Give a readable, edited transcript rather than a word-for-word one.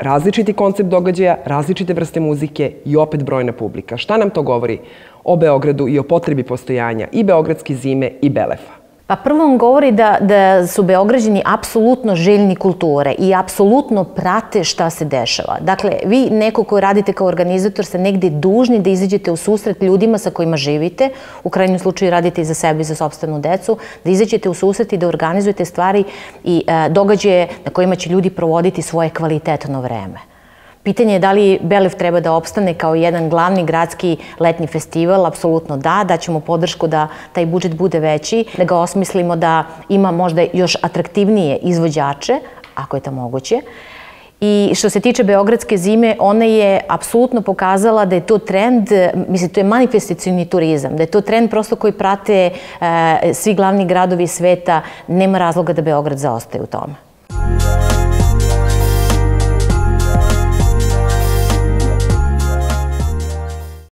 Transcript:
Različiti koncept događaja, različite vrste muzike i opet brojna publika. Šta nam to govori o Beogradu i o potrebi postojanja i Beogradske zime i Belefa? Pa prvo vam govori da su Beograđani apsolutno željni kulture i apsolutno prate šta se dešava. Dakle, vi neko ko radite kao organizator ste negde dužni da izađete u susret ljudima sa kojima živite, u krajnjem slučaju radite i za sebe i za sopstvenu decu, da izađete u susret i da organizujete stvari i događaje na kojima će ljudi provoditi svoje kvalitetno vreme. Pitanje je da li Belef treba da opstane kao jedan glavni gradski letnji festival, apsolutno da, daćemo podršku da taj budžet bude veći, da ga osmislimo da ima možda još atraktivnije izvođače, ako je to moguće. I što se tiče Beogradske zime, ona je apsolutno pokazala da je to trend, mislim, to je manifestacioni turizam, da je to trend prosto koji prate svi glavni gradovi sveta, nema razloga da Beograd zaostaje u tome.